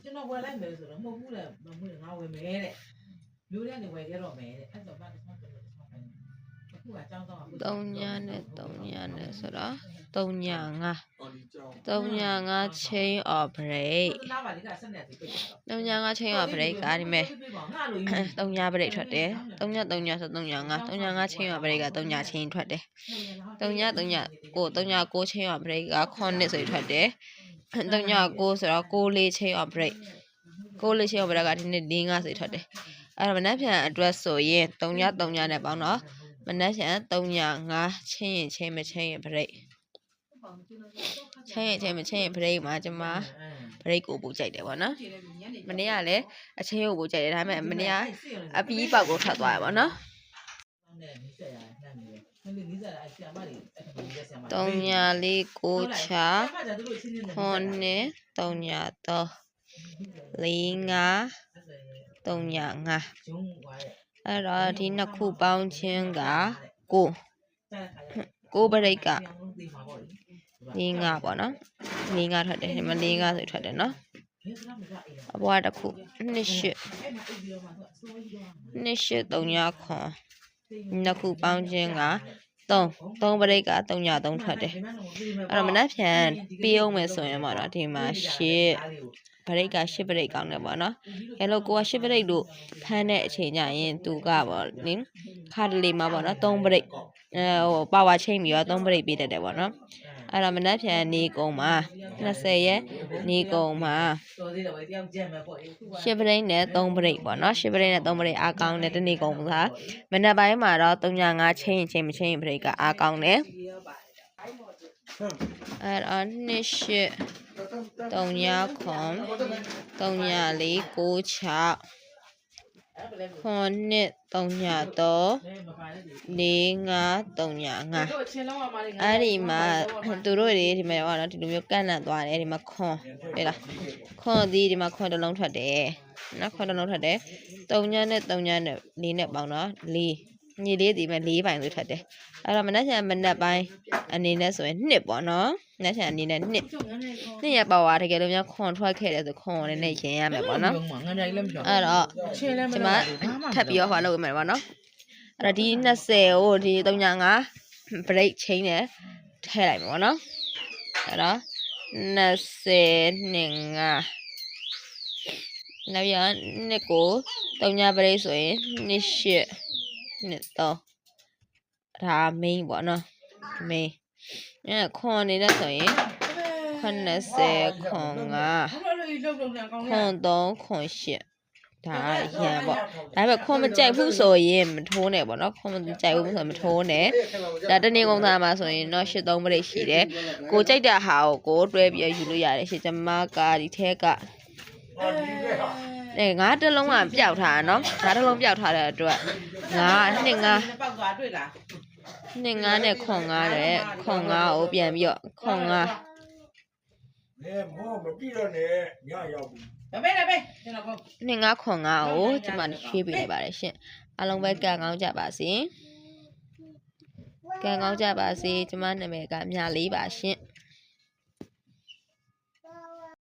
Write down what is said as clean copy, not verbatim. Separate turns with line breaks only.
ကျွန်တော်ဝယ်လိုက်မယ်ဆိုတော့မဟုတ်ဘူးလေမဟုတ်ငါဝယ်မယ်တဲ့လူတွေကနေဝယ်ကြတော့မယ်တဲ့အဲ့တော့ဘာလို့ဆိုတော့အခုကចောင်းတော့
3ညနဲ့ဆိုတော့3ည5 chain of break 3ည5 chain of break ကဒီမဲ့3ည break ထွက်တယ်3ညဆို3ည5 3ည5 chain of break က3ည chain ထွက်တယ်3ည9 chain of break က9ဆိုထွက်တယ်3ည9ဆိုတော့6 4 chain of break 6 4 chain of break ကဒီနေ့4 5ဆိုထွက်တယ်အဲ့တော့မနက်ဖြန်အတွက်ဆိုရင်3ညနဲ့ပေါင်းတော့မနက်ဖြန်3ည5ချင်းရင်ချင်းမချင်းရင် break ချင်းရင်ချင်းမချင်းရင် break မှာကျွန်မ break ကိုပို့ကြိုက်တယ်ဗောနော်မနေ့ကလည်းအချင်းကိုပို့ကြိုက်တယ်ဒါပေမဲ့မနေ့ကအပီးပေါက်ကိုထွက်သွားရဗောနော်3ည4 6ချ9 3ည3 4 5 3ည5အဲ့တော့ဒီနှစ်ခုပေါင်းချင်းက9 break က4 5ပေါ့နော်4 5ထွက်တယ်ဒီမှာ4 5ဆိုထွက်တယ်နော်အပွားတစ်ခု2 8 3ညခွန်နှစ်ခုပေါင်းချင်းက3 break က3ည3ထွက်တယ်အဲ့တော့မနက်ဖြန်ပြီးအောင်မယ်ဆိုရင်ပေါ့နော်ဒီမှာ8 break က8 break ကောင်းတယ်ပေါ့နော်အဲလိုကိုက8 break လို့ဖမ်းတဲ့အချိန်ညရင်သူကပေါ့နင်ခါတလေမှာပေါ့နော်3 break ပါဝါချိန်ပြီးတော့3 break ပေးတတ်တယ်ပေါ့နော်အဲ့တော့မနက်ဖြန်နေကုန်မှာ20ရက်နေကုန်မှာ8 break နဲ့3 break ပေါ့နော်8 break နဲ့3 break အားကောင်းတယ်တနေ့ကုန်ကမနက်ပိုင်းမှာတော့3ည5ချိန်မချိန် break ကအားကောင်းတယ်အဲ့တော့2 8 3ညခွန်3ည4 9 6ခွန်နှစ်3ည3 4 5 3ည5အဲ့ဒီမှာသူတို့တွေဒီမှာပေါ့နော်ဒီလိုမျိုးကန့်လန့်သွားတယ်ဒီမှာခွန်တွေ့လားခွန်ဒီမှာခွန်တစ်လုံးထွက်တယ်နော်ခွန်တစ်လုံးထွက်တယ်3ညနဲ့4နဲ့ပေါင်းတော့4ညီလေးဒီမှာ4ပိုင်လို့ထွက်တယ်အဲ့တော့မနက်ဖြန်မနက်ပိုင်းအနေနဲ့ဆိုရင်2ပေါ့နော်မနက်ဖြန်အနေနဲ့2ရပါဝါတကယ်လို့များခွန်ထွက်ခဲ့တယ်ဆိုခွန်နဲ့နေရင်ရမယ်ပေါ့နော်အဲ့တော့ဒီမှာထပ်ပြီးတော့ဟောလုပ်ရမယ်ပေါ့နော်အဲ့တော့ဒီ20ကိုဒီ3ည5 break ချိန်နဲ့ထည့်လိုက်မယ်ပေါ့နော်အဲ့တော့20နဲ့5နောက်ရနှစ်ကို3ည break ဆိုရင်28နှစ်3ဒါ main ပေါ့နော် main အဲ့ခွန်နေတဲ့ဆိုရင်80ခွန်5ခွန်3ခွန်8ဒါရန်ပေါ့ဒါပေမဲ့ခွန်မကြိုက်ဘူးဆိုရင်မထိုးနဲ့ပေါ့နော်ခွန်မကြိုက်ဘူးဆိုရင်မထိုးနဲ့ဒါတနေ့ကုန်သားမှာဆိုရင်တော့83 break ရှိတယ်ကိုကြိုက်တဲ့ဟာကိုတွဲပြီးယူလို့ရတယ်ရှစ်ကျမကဒီထဲကငါးတစ်လုံးကပျောက်ထားနော်ငါးတစ်လုံးပျောက်ထားတဲ့အတွက်ငါနှစ်ငါနဲ့ခွန်5တဲ့ခွန်5ကိုပြန်ပြီးတော့ခွန်5
မောမကြည့်တော့နဲ့ညရောက်ပြီ
နှစ်ငါခွန်5ကိုဒီမှာရွှေ့ပေးလိုက်ပါတယ်ရှင်အားလုံးပဲကံကောင်းကြပါစေကံကောင်းကြပါစေကျမနာမည်ကမြလေးပါရှင်